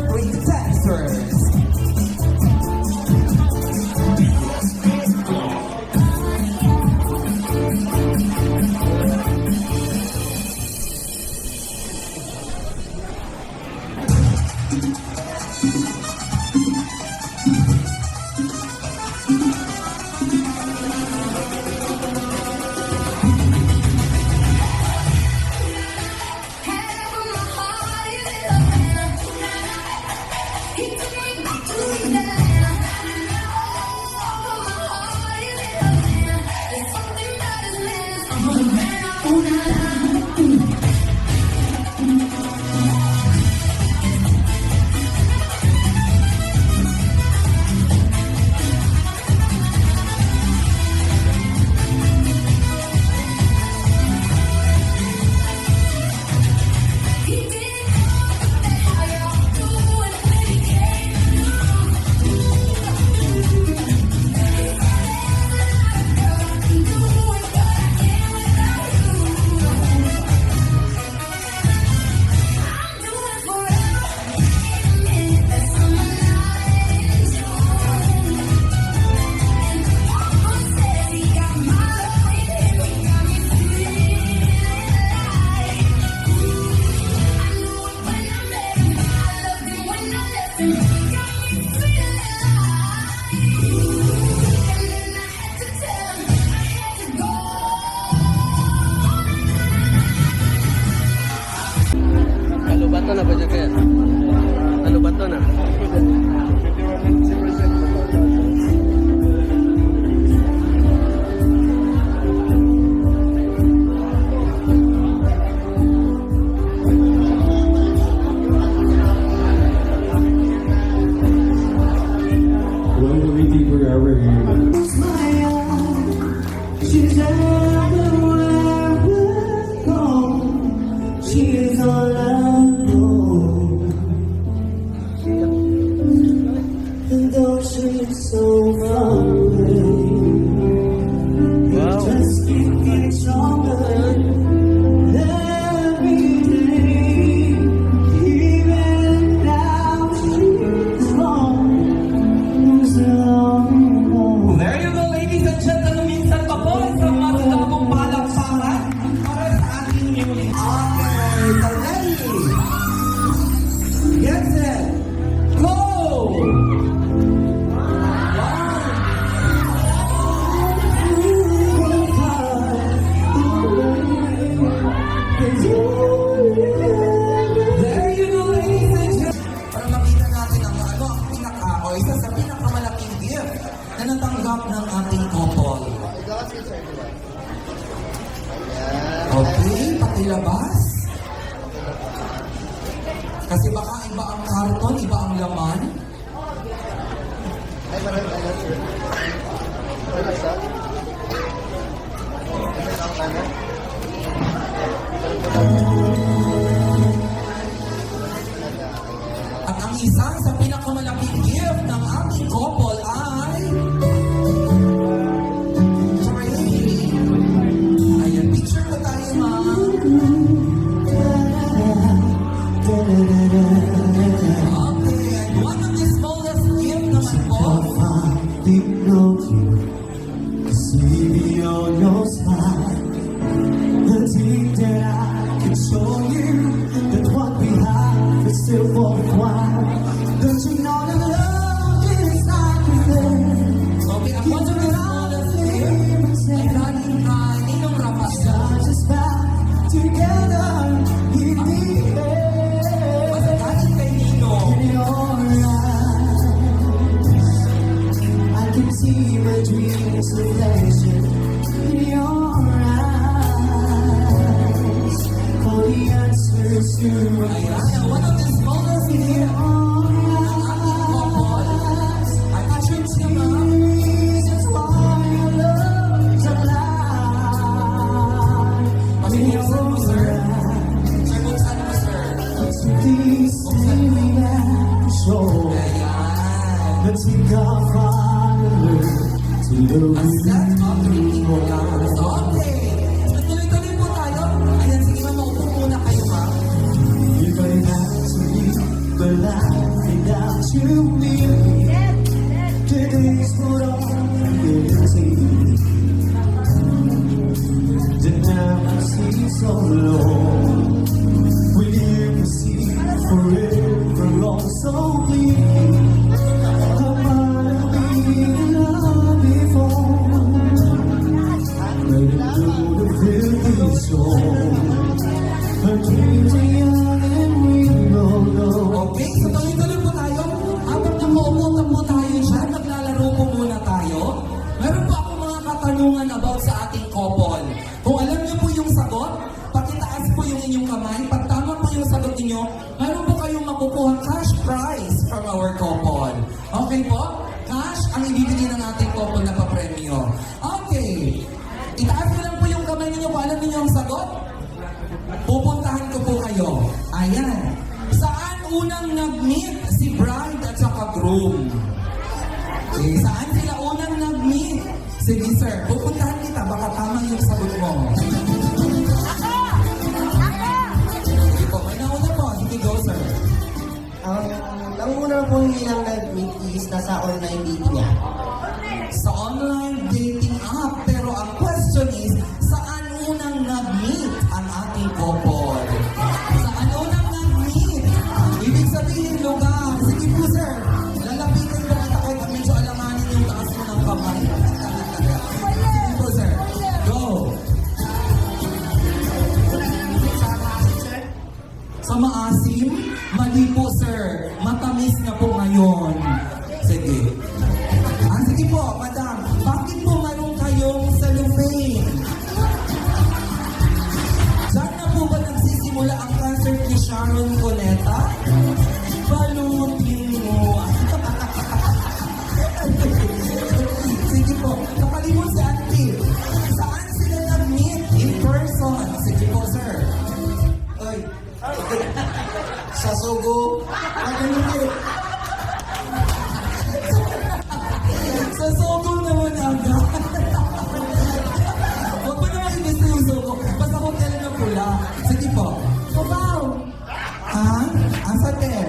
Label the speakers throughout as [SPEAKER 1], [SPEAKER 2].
[SPEAKER 1] three dancers.
[SPEAKER 2] Ano ba ito na ba dyan? Ano ba ito na?
[SPEAKER 3] One will be deeper ever here.
[SPEAKER 4] She's everywhere we go. She's all I know. And though she's so far away, we just keep each other every day. Even now she's gone. Who's alone?
[SPEAKER 1] There you go, ladies and gentlemen. Minsan pa po sa mga dalawang palakpakan para sa ating newly. Okay, ready? Get set. Go! There you go, ladies and gentlemen. Para makita natin ang isa sa pinakamalaking gift na natanggap ng ating couple. Okay, pakilabas. Kasi baka iba ang karton, iba ang laman. At ang isa sa pinakamalaking gift ng ating couple ay ayan, picture ko tayo, ma'am. Okay, and one of the smallest gift naman po.
[SPEAKER 4] Think of you, see me on your smile. The thing that I can show you, that what we have is still worthwhile. Don't you know that love is like a flame?
[SPEAKER 1] Okay, ang one of the smallest gift ay galing kay Ninong Rafael.
[SPEAKER 4] Touch us back together in the air.
[SPEAKER 1] Mas galing kay Ninong.
[SPEAKER 4] In your eyes, I can see my dreams reflection in your eyes. For the answers to my
[SPEAKER 1] Ayan, one of the smallest gift ng ating couple ay assured siya, ma'am.
[SPEAKER 4] reasons why your love's alive.
[SPEAKER 1] Pag-buksan mo, sir. Sir, buksan mo, sir.
[SPEAKER 4] Please take me back to shore.
[SPEAKER 1] Ayan.
[SPEAKER 4] Let's take our father to the
[SPEAKER 1] A set of drinking glass. Okay. Tuloy-tuloy po tayo. Ayan, sige, ma'am, maupo muna kayo, ma'am.
[SPEAKER 4] If I had to be, but life without you near me. The days would all be empty. The night seems so long. With you we see forever long, so bleeding. I might have been in love before, but it would have felt so. Our dreams are young and we don't know.
[SPEAKER 1] Okay, so tuloy-tuloy po tayo. Habang namumutan po tayo dyan, maglalaro po muna tayo. Meron po ako mga katanungan about sa ating couple. Kung alam niyo po yung sagot, pakitaas po yung inyong kamay. Pag tama po yung sagot niyo, meron po kayong makukuha cash prize from our couple. Okay po? Cash ang ibibigay ng ating couple na papremyo. Okay. Itaas mo lang po yung kamay ninyo kung alam niyo ang sagot. Pupuntahan ko po kayo. Ayan. Saan unang nag-meet si bride at saka groom? Okay, saan sila unang nag-meet? Sige sir, pupuntahan kita. Baka tama yung sagot mo. Sige po, may nauna po. Sige, go sir.
[SPEAKER 5] Ang una pong nilang nag-meet is nasa online dating niya.
[SPEAKER 1] Sa online dating app. Pero ang question is, saan unang nag-meet ang ating couple? Saan unang nag-meet? Ibig sabihin, lugar. Sige po, sir. Lalapitan ko kita kahit medyo alamanin yung taas mo ng kamay. Sige po, sir. Go. Sa maasim? Mali po, sir. Matamis na po ngayon. Sige. Sige po, madam. Bakit po mayroon kayong cellophane? Diyan na po ba nagsisimula ang concert ni Sharon Cuneta? Balutin mo. Sige po, nakalimot si Auntie. Saan sila nag-meet in person? Sige po, sir.
[SPEAKER 5] Oy, sa Sogo, nag-meet.
[SPEAKER 1] Sa Sogo naman agad. Huwag pa naman inis yung Sogo. Basta hotel na pula. Sige po.
[SPEAKER 6] Wow!
[SPEAKER 1] Ha? Ang satin.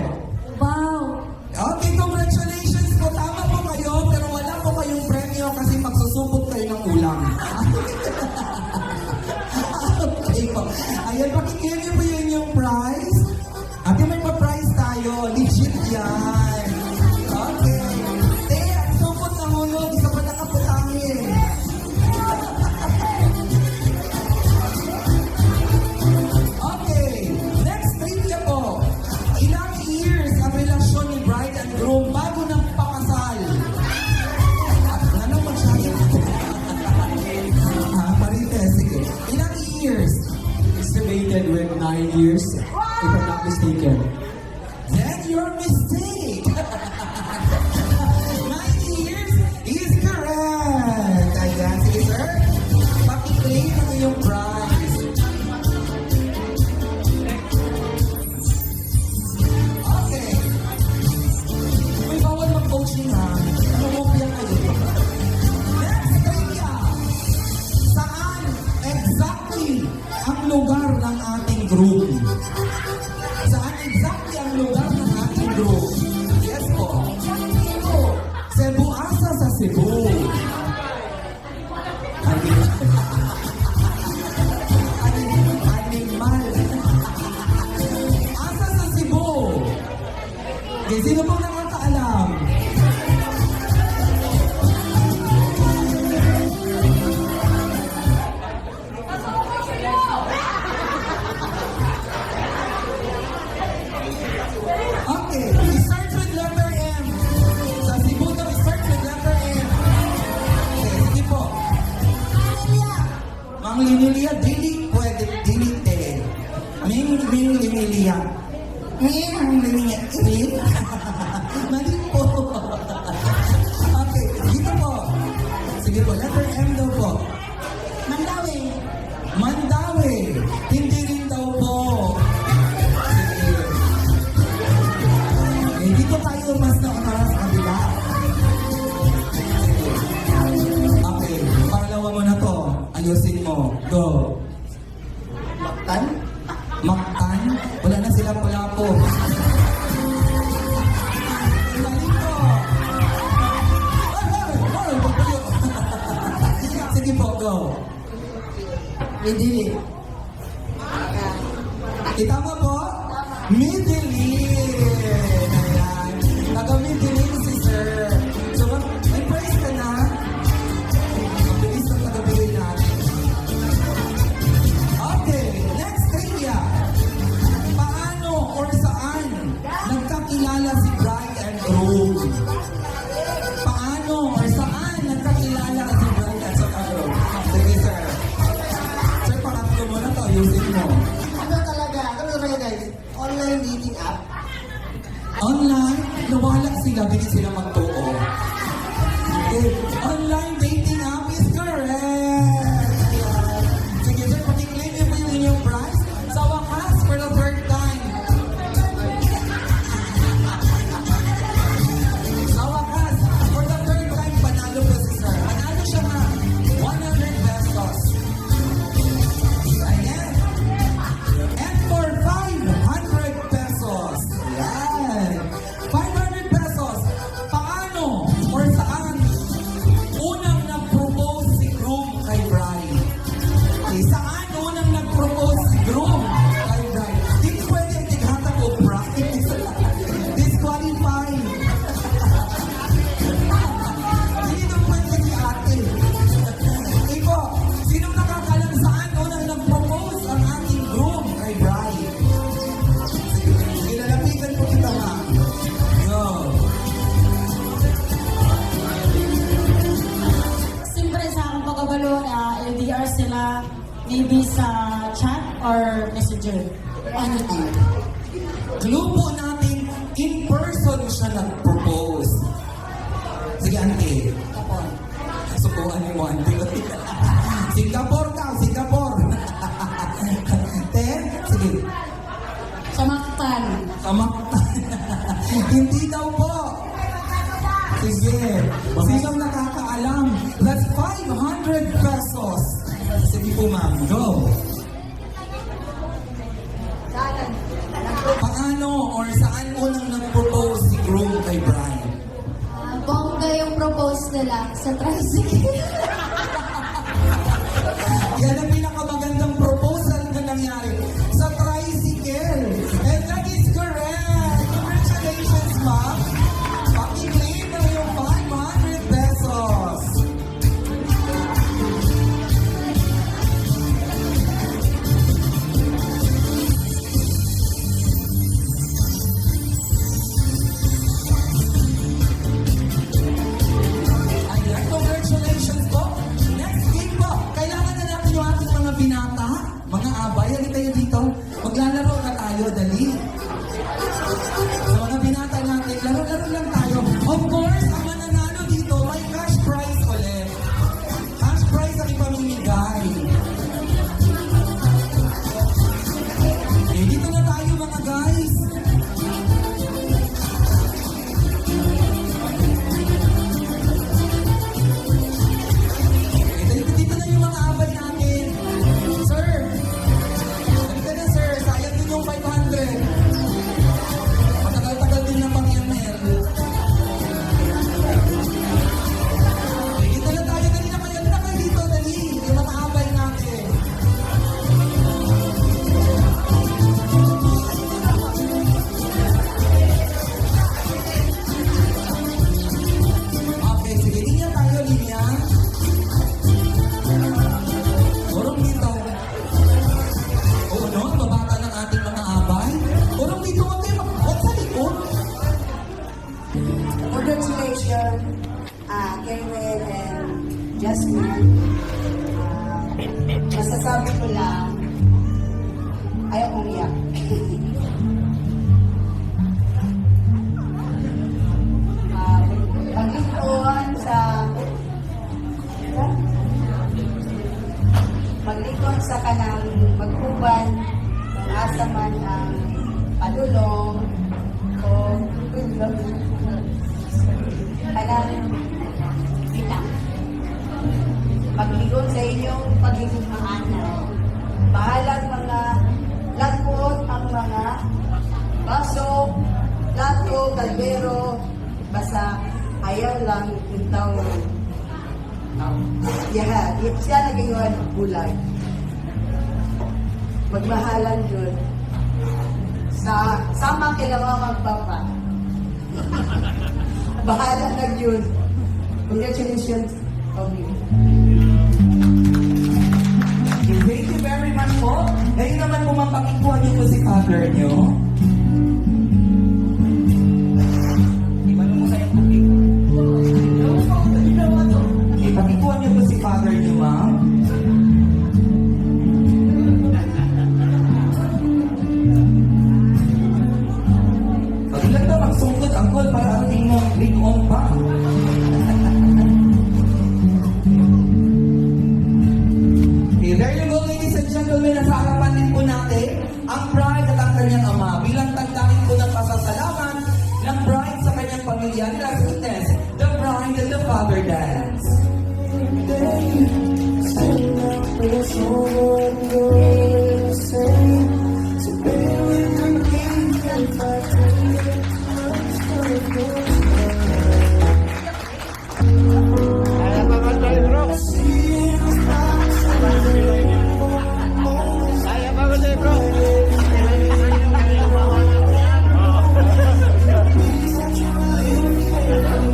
[SPEAKER 6] Wow!
[SPEAKER 1] Okay, congratulations po. Tama po kayo, pero wala po kayong premyo kasi magsusupot kayo ng ulam. Okay po. Ayan, pakikita niyo po yun yung prize. At yung may pa-prize tayo. Legit yan. Okay. Ang supot na hulog. Isa pa nakaputangin. Okay. Next trivia po. Ilang years ang relasyon ni bride and groom bago ng pakasal? At ano masyado? Marites, sige. Ilang years?
[SPEAKER 4] Estimated with 9 years, if I'm not mistaken.
[SPEAKER 1] Then your mistake. 9 years is correct. Ayan, sige sir. Pakiklaim ang iyong prize. Okay. May bawal mag-coaching ha. Kumupya kayo. Next trivia. Saan exactly ang lugar ng ating group? Saan exactly ang lugar ng ating group? Yes po. Cebu. Asa sa Cebu. Animal. Asa sa Cebu? Okay, sino pong nakakaalam? Okay, it starts with letter M. Sa Cebu daw, it starts with letter M. Okay, sige po. Mang Linilia, dili pwede, dili te. Ming Linilia. Mang Linilia, dili. Mali po. Okay, dito po. Sige po, letter M daw po.
[SPEAKER 6] Mandawi!
[SPEAKER 1] Mandawi. Hindi rin daw po. Sige. Okay, dito tayo mas na para sa kabila. Sige. Okay, pangalawa mo na to. Ayusin mo. Go.
[SPEAKER 5] Maktan?
[SPEAKER 1] Maktan? Wala na sila pala po.
[SPEAKER 6] Midili.
[SPEAKER 1] Itama po? Midilin. Ayan. Taga-Midilin si Sir. So, may praise ka na. Ang bilis ng taga-bigay natin. Okay, next trivia. Paano or saan nagkakilala si bride and groom? Paano or saan nagkakilala si bride at saka groom? Sige, Sir. Sir, pangatlo mo na to. Ayusin mo.
[SPEAKER 5] Ano talaga guys? Online dating app.
[SPEAKER 1] Online, nawalak sila, bigyan sila magtuo. Okay, online dating app is correct. Sige, sir, pati-claim niyo po yung inyong prize. Sa wakas, for the third time. Sa wakas, for the third time, panalo po si sir. Panalo siya nga, 100 pesos. Ayan. And for 500 pesos. Yan. 500 pesos. Paano or saan unang nag-propose si groom kay bride? Okay, saan unang nag-propose si groom kay bride? Di pwede ang tighatag o bride. Disqualified. Dito pwede si ate. Iko, sinong nakakalam saan unang nag-propose ang ating groom kay bride? Ilalapitan ko kita nga. Go.
[SPEAKER 6] Siyempre sa akong pagkabalo na LDR sila, maybe sa chat or messenger. Anything.
[SPEAKER 1] Clue po natin, in person siya nag-propose. Sige, auntie.
[SPEAKER 6] Kapon.
[SPEAKER 1] Sukuan mo, auntie. Singapore ka, Singapore. Te, sige.
[SPEAKER 6] Samaktan.
[SPEAKER 1] Kamaktan. Hindi daw po. Sige. Sinong nakakaalam? That's 500 pesos. Sige po, ma'am. Go. Paano or saan unang nag-propose si groom kay bride?
[SPEAKER 7] Bongga yung propose nila sa tricycle.
[SPEAKER 1] Yan ang pinakamagandang proposal na nangyari sa tricycle. And that is correct. Congratulations, ma'am. Paki-claim na yung 500 pesos. Ayan, congratulations po. Next game po. Kailangan na natin yung ating mga binata, mga abay. Halika tayo dito. Maglalaro na tayo, dali. Sa mga binata natin, laro-laro lang tayo. Of course, ang mananalo dito, may cash prize ulit. Cash prize ang ipamimigay. Dito na tayo mga guys. Dito na yung mga abay natin. Sir, halika na sir, sayang din yung 500. Matagal-tagal din na pang ML. Dito na tayo, dali na kayo. Na kayo dito, dali. Yung mga abay natin. Okay, sige. Linya tayo, linya. Urong dito. Oo, no? Babata ng ating mga abay. Urong dito, huwag kayo huwag sa likod.
[SPEAKER 8] Congratulations, Kevin and Jasmine. Masasabi ko lang, ayaw kong iyak. Maglikon sa kanang magkuban, kung asa man ang padulong, o kanang bitang. Magligon sa inyong pagiging mga anak. Bahalang mga lagpot ang mga baso, plato, kaldero, basta ayaw lang itaw. Siya nagayon bulag. magmahalan yun. Sa sama kailangan magpapa. Bahala na yun. Congratulations, Tommy.
[SPEAKER 1] Thank you very much po. Ngayon naman po mapakikuha niyo po si father niyo. Okay, pakikuha niyo po si father niyo, ma'am. Pag-ilan na magsungkot ang call para ating mo ring on pa. Okay, there you go, ladies and gentlemen. Nasa harapan din po natin ang bride at ang kanyang ama bilang tagdahin po ng pasasalamat ng bride sa kanyang pamilya. Let's witness the bride and the father dance.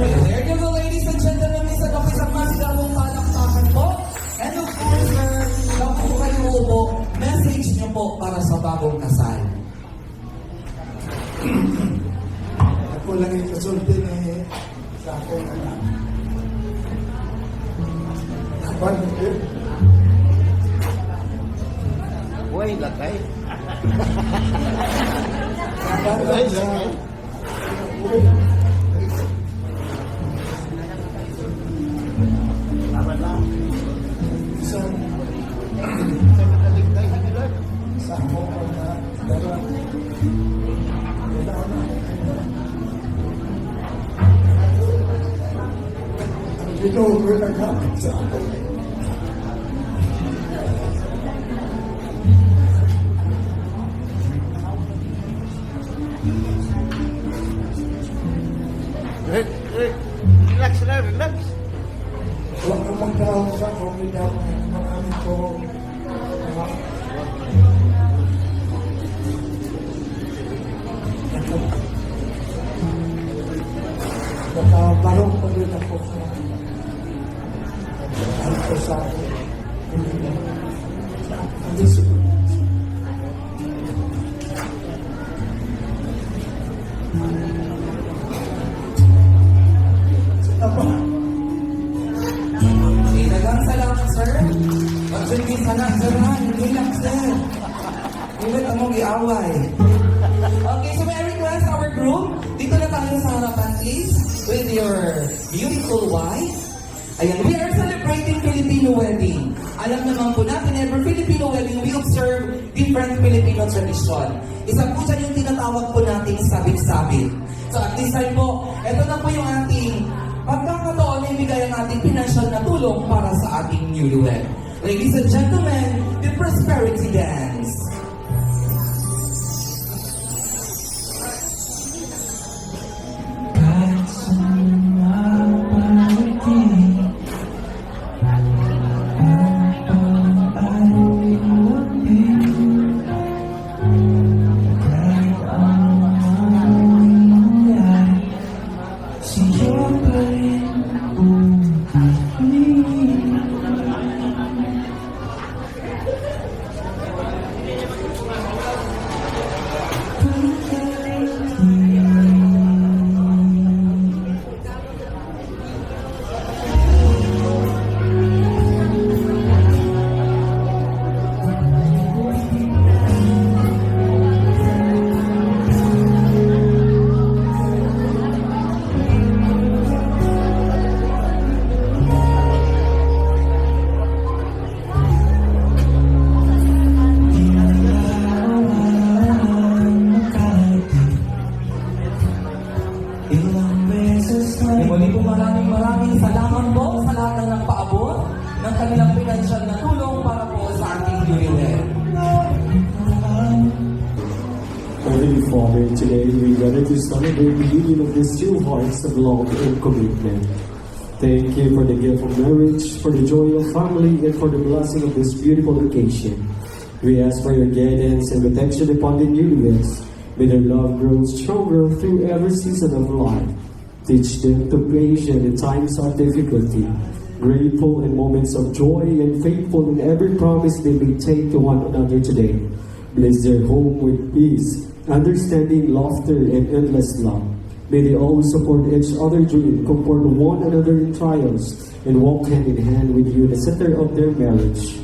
[SPEAKER 1] There you go, ladies and gentlemen. Isang masigabong palakpakan po. And of course, sir, bago po kayo uupo, message niyo po para sa bagong kasal.
[SPEAKER 9] Ako lang yung kasulti ni sa akong anak. Kapan mo
[SPEAKER 2] Uy, lakay.
[SPEAKER 9] Kapan lang sa... Isang... Sa akong anak. Darang... Ito, we're nagkakit sa akin.
[SPEAKER 2] Relax lang, relax.
[SPEAKER 9] Huwag ka magkaroon sa komunidad ng marami ko. Baka barong pa rin ako sa ano ko sa akin. Hindi siguro. Apa?
[SPEAKER 1] Dagang salamat, sir. Pag-service na lang, sir, ha? Hindi lang, sir. Ulit among iaway. Okay, so may I request our group, dito na tayo sa harapan, please, with your beautiful wife. Ayan, we are celebrating Filipino wedding. Alam naman po natin, every Filipino wedding, we observe different Filipino tradition. Isa po dyan yung tinatawag po natin sabit-sabit. So at this time po, ito na po yung ating pagkakataon na ibigay ang ating financial na tulong para sa ating newlywed. Ladies and gentlemen, the Prosperity Dance. Muli po maraming salamat po sa lahat ng nagpaabot ng kanilang financial na tulong para po sa ating newlywed.
[SPEAKER 3] Holy Father, today we gather to celebrate the union of these two hearts of love and commitment. Thank you for the gift of marriage, for the joy of family, and for the blessing of this beautiful occasion. We ask for your guidance and protection upon the newlyweds. May their love grow stronger through every season of life. Teach them to be patient in times of difficulty, grateful in moments of joy, and faithful in every promise they may take to one another today. Bless their home with peace, understanding, laughter, and endless love. May they always support each other dream, comfort one another in trials, and walk hand in hand with you, the center of their marriage.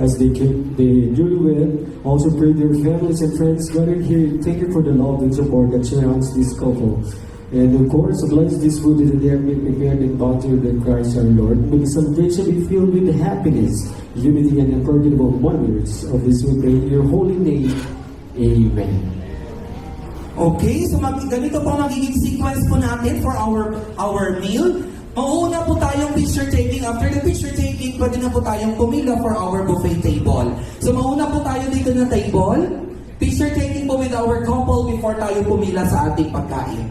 [SPEAKER 3] As they keep the newlywed, also pray their families and friends gathered here. Thank you for the love and support that surrounds this couple. And of course, bless this food that they have been prepared and buttered in Christ our Lord. May the celebration be filled with happiness, unity, and unforgettable wonders of this we pray in your holy name. Amen.
[SPEAKER 1] Okay, so ganito po magiging sequence po natin for our meal. Mauuna po tayong picture taking. After the picture taking, pwede na po tayong pumila for our buffet table. So mauna po tayo dito na table. Picture taking po with our couple before tayo pumila sa ating pagkain.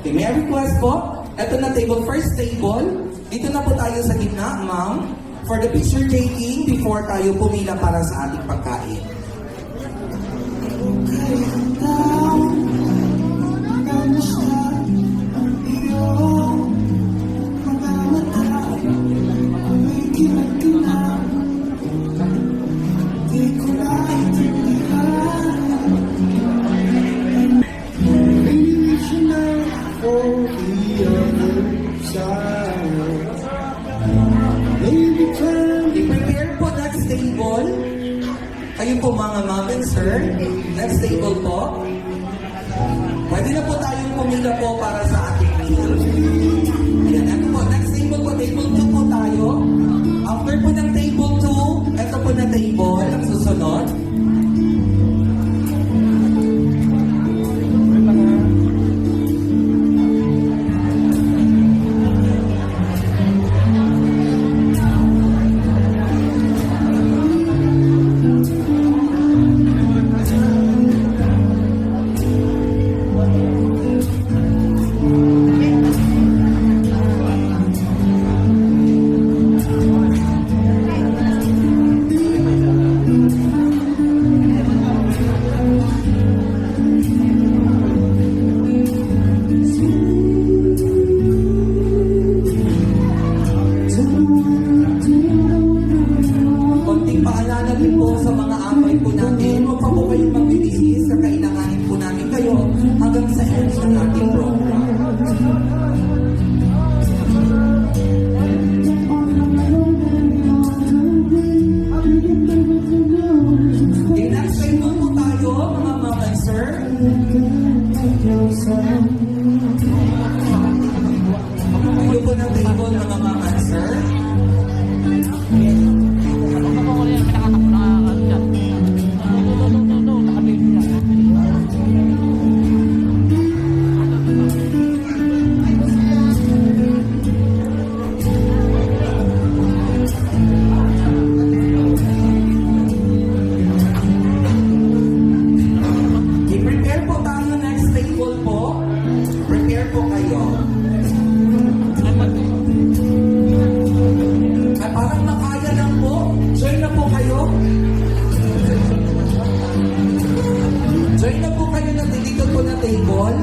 [SPEAKER 1] Okay, may I request po? Ito na table, first table. Dito na po tayo sa gitna, ma'am. For the picture taking before tayo pumila para sa ating pagkain. I-prepare po next table. Kayo po mga ma'am and sir. Next table po. Pwede na po tayong pumila po para sa ating meal. Ayan, ito po. Next table po. Table 2 po tayo. After po ng table 2, ito po na table. Ang susunod. Konting paalala din po sa mga amay po natin. Huwag pa po kayong magbibihis sa kailanganin po namin kayo hanggang sa end ng ating program. Okay, next table po tayo, mga ma'am and sir. Kayo po ng table, mga ma'am and sir. I-prepare po tayo next table po. Prepare po kayo. Ay, parang nakaya lang po. Join na po kayo. Join na po kayo na dito po na table.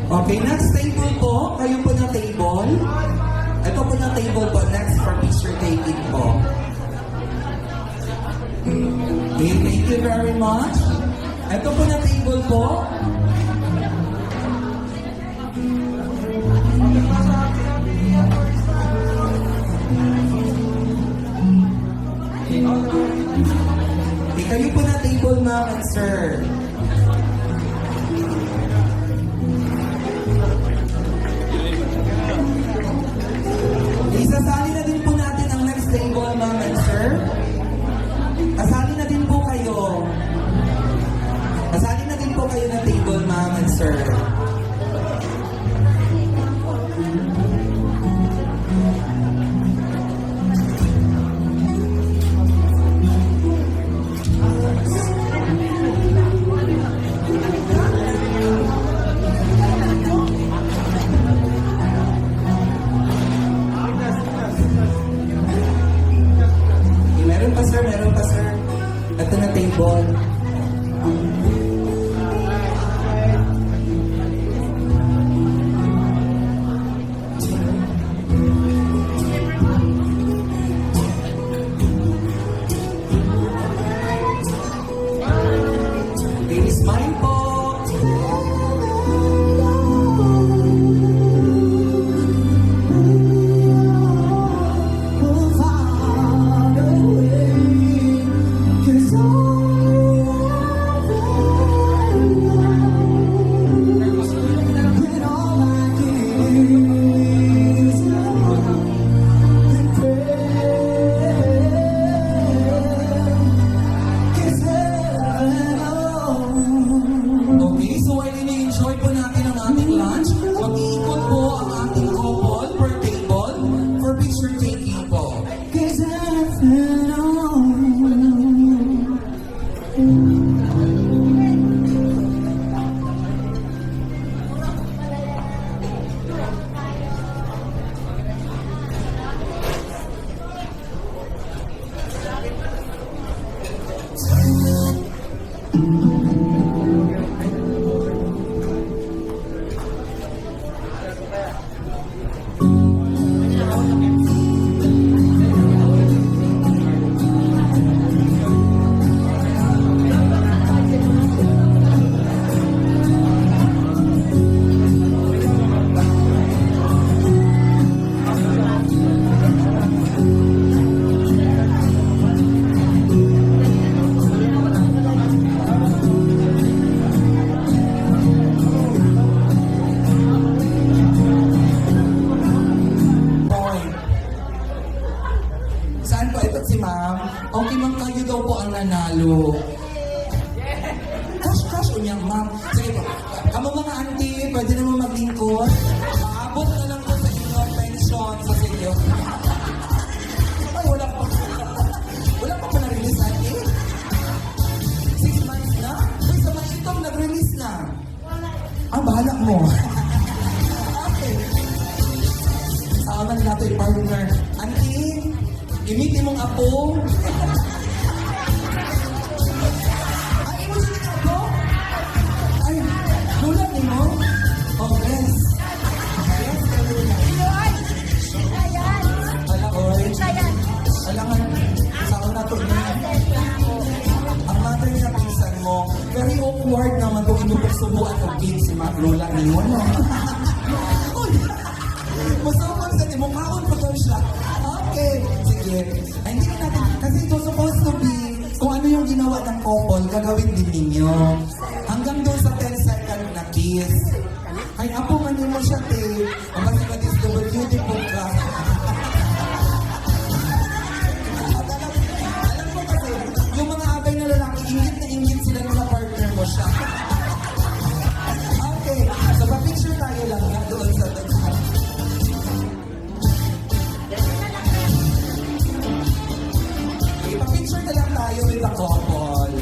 [SPEAKER 1] Okay, next table po. Kayo po na table. Ito po na table po. Next for picture taking po. Okay, thank you very much. Ito po na table po. Okay, kayo po na table, ma'am and sir. sir, meron pa sir. Ito na table. Baby smile po.
[SPEAKER 4] We'll find a way, 'cause when all I give is love and prayer, 'cause heaven alone.
[SPEAKER 1] Okay, so ay ini-enjoy po natin ang ating lunch. Mag-iikot po ang ating couple per table for picture taking po.
[SPEAKER 4] Cause heaven alone.
[SPEAKER 1] Point. Saan po? Ito si ma'am. Okay, ma'am, kayo daw po ang nanalo. Crush, unyang ma'am. Sige po. Kamu mga auntie, pwede naman maglingkod. Maabot na lang po sa inyong pension sa inyo. Ay, wala pa. Wala pa pa na-release, auntie? 6 months na? Uy, sa mga itong nag-release na. Ah, bahala mo. Okay. Sama na natin partner. Auntie, imitin mong apo. Ay, mo siya ng apo? Ay, lulat ni mo? Oh, yes. Yes, lulat. Ala, oy. Ala nga, saan na to niya? Ang mother niya, pinsan mo. Very awkward naman kung inupagsubuan ng kids si Matt Lola ni mo, no? Uy! Masama sa mukhaon pa daw siya. Okay. Sige. Ay, hindi na natin. Kasi ito supposed to be, kung ano yung ginawa ng couple, gagawin din ninyo. Hanggang doon sa 10 second na kiss. Ay, apo man mo siya, te. Ang basta ka disWD po ka. Alam ko kasi, yung mga abay na lalaki, ingit sila ng mga partner mo siya. Okay. So, pa-picture tayo lang na doon sa ipa-picture na lang tayo with the couple.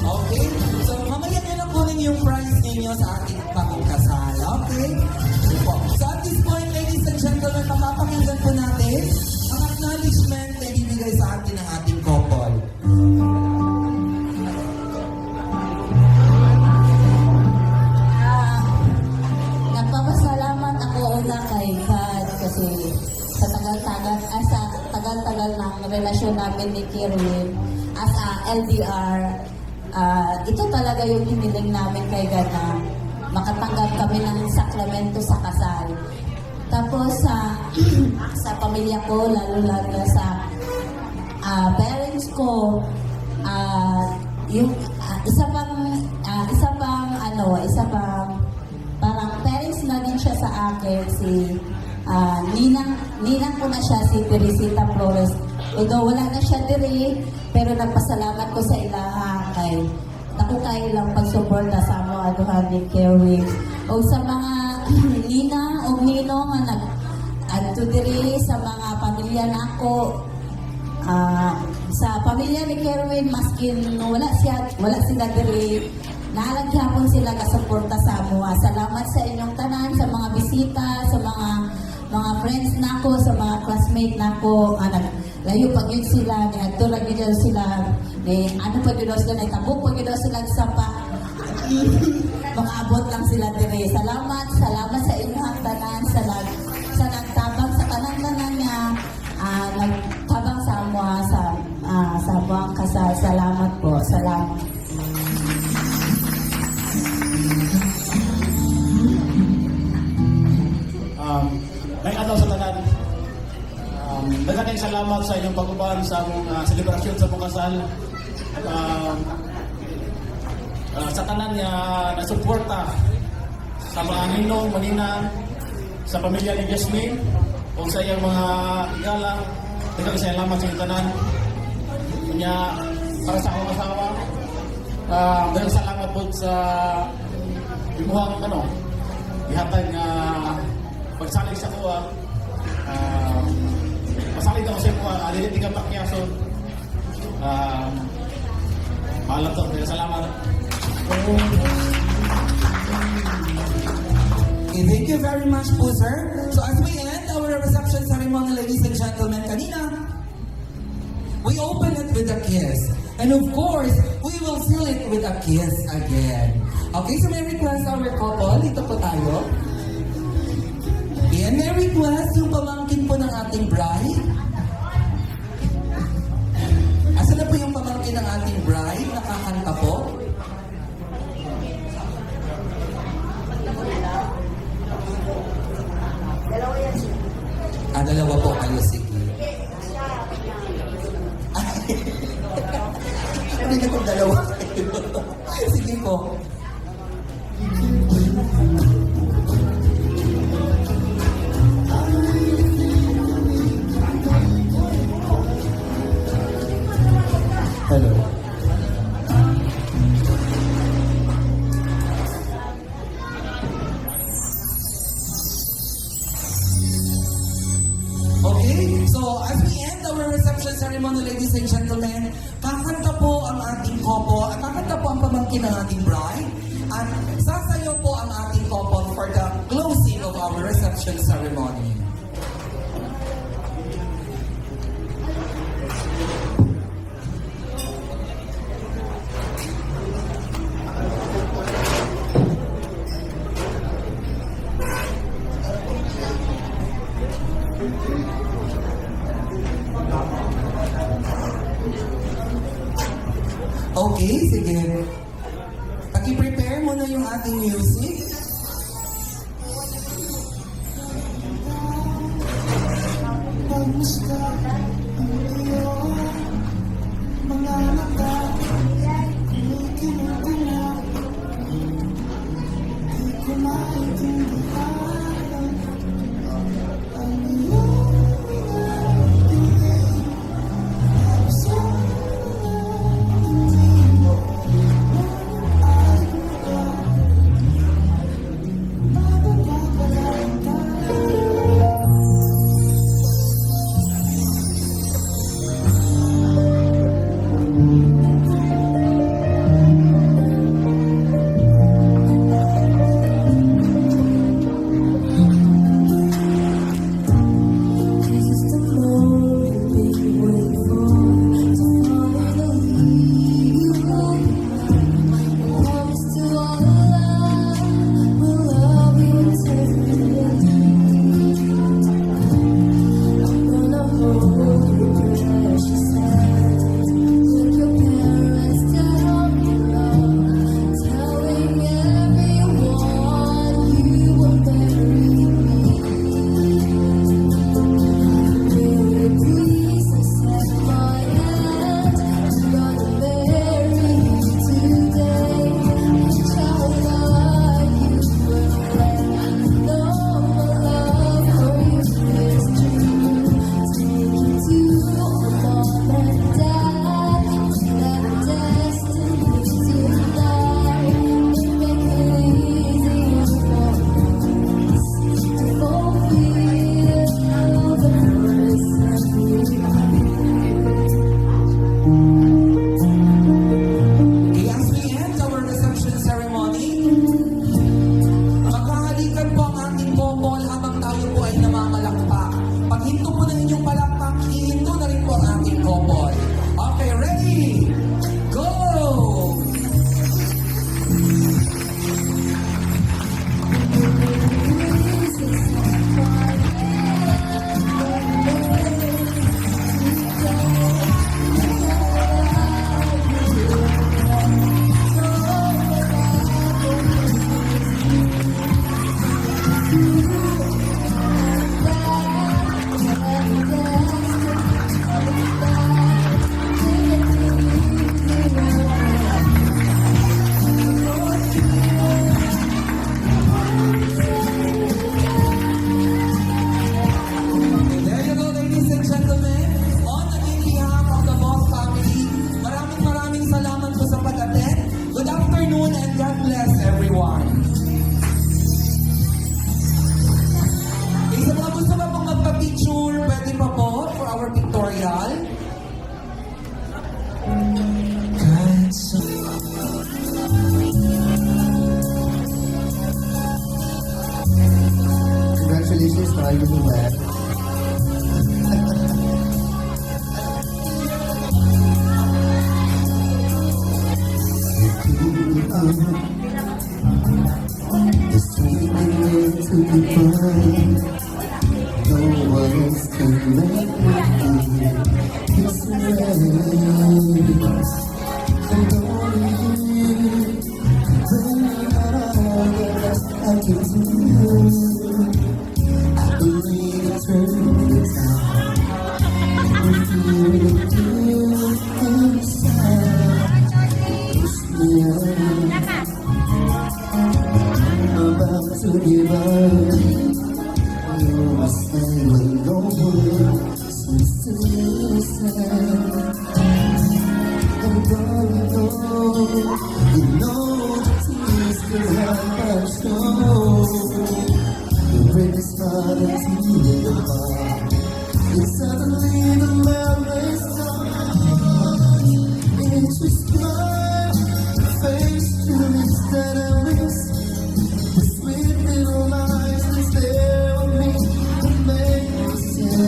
[SPEAKER 1] Okay? So, mamaya nyo lang kunin yung prize ninyo sa ating pagkakasal. Okay? So, at this point, ladies and gentlemen, mapapakinggan po natin ang acknowledgement na ibibigay sa atin ng ating couple.
[SPEAKER 8] Nagpapasalamat ako una kay God kasi sa tagal-tagal ng relasyon namin ni Kirwin as a LDR, ito talaga yung hiniling namin kay God na makatanggap kami ng sakramento sa kasal. Tapos sa pamilya ko, lalo-lalo sa parents ko, yung isa pang parang parents na din siya sa akin, si ninang ko na siya, si Teresita Flores. Although wala na siya diri, pero nagpasalamat ko sa ilaha kay ako kayo lang pagsuporta sa mo aduhan ni Kerwin. O sa mga nina o nino nga nag adto diri sa mga pamilya nako, sa pamilya ni Kerwin, maskin wala sila diri, naalaghyapon sila kasuporta sa amuha. Salamat sa inyong tanan, sa mga bisita, sa mga friends nako, sa mga classmate nako, layo pag yun sila, ni adto lagi yun sila, ni ano pa yun sila, ni tabok pa yun sila sa pa, makaabot lang sila dire. Salamat sa inyong tanan, sa nagtabang sa tanan niya, nagtabang sa amuha, sa buwang kasal. Salamat po, salamat.
[SPEAKER 10] May adlaw sa tanan. Daghang salamat sa inyong pag-uban sa among selebrasyon sa among kasal. Sa tanan niya nasuporta sa mga ninong, manina, sa pamilya ni Jasmine o sa iyang mga igala. Daghang salamat sa inyong tanan. Kanya para sa akong asawa. Daghang salamat po sa imuhang ihatag nga pagsalig sa kuha. Pasalig ako sa kuha. Alilit ka pakyason. Maalam to. Salamat.
[SPEAKER 1] Okay, thank you very much po, sir. So as we end our reception ceremony, ladies and gentlemen, kanina, we open it with a kiss. And of course, we will seal it with a kiss again. Okay, so may request our couple. Dito po tayo. And may request yung pamangkin po ng ating bride. Asa na po yung pamangkin ng ating bride? Nakakanta po? Dalawa po kayo, sige. Sabi na kung dalawa kayo. Sige po.
[SPEAKER 4] Hello.
[SPEAKER 1] Okay, so as we end our reception ceremony, ladies and gentlemen, kakanta po ang ating couple, at kakanta po ang pamangkin ng ating bride, at sasayaw po ang ating couple for the closing of our reception ceremony. Okay, sige. Paki-prepare muna yung ating music. bless everyone. Isa mga gusto ba pong magpa-picture? Pwede pa po for our pictorial.
[SPEAKER 4] Kahit sa
[SPEAKER 5] Congratulations to Idol Duet.
[SPEAKER 4] the sweet thing to be fine. No one else can make me feel this way. And only you bring out the best I can do. I believe it's turning time. We feel it deep inside. Push me on. About to give up. You must stay with no one seems to listen. And girl, you know the tears can help us go. The rain is starting to live apart. And suddenly the memory starts. It's just my face to instead of this. The sweet little lies that stay with me that make me say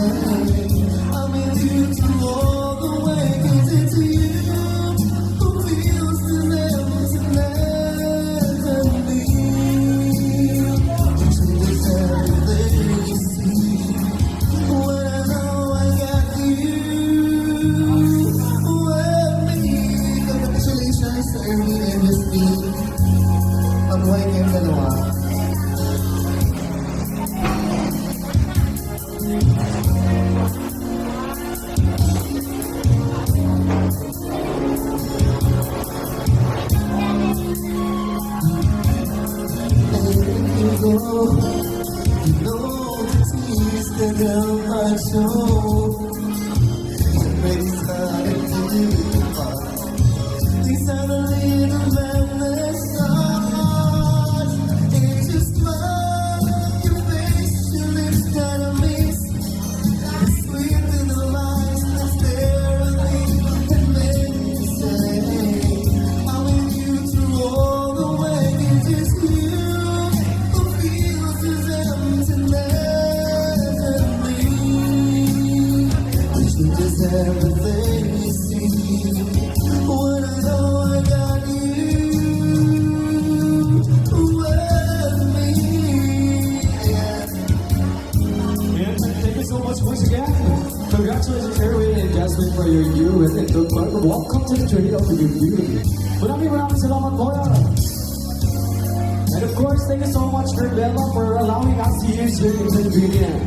[SPEAKER 4] I'm with you to all the way. 'Cause it's you who feels this emptiness in me. It changes everything you see when I know I got you with me. Congratulations to Ernie and Miss B. Mabuhay kayong dalawa. And you go, you know the tears that help my soul. Already started to live apart. These are the little madness stars. It's just your face, your lips that I miss. The sweet little lies that stare at me and make me say I'm with you through all the way. It's just you who feels this emptiness in me. It changes everything you see when I know I got you with me. Yeah.
[SPEAKER 3] And thank you so much once again. Congratulations, Erwin and Jasmine, for your new and welcome to the journey of your beauty. Maraming salamat po. And of course, thank you so much, Bella, for allowing us to use your ingredient.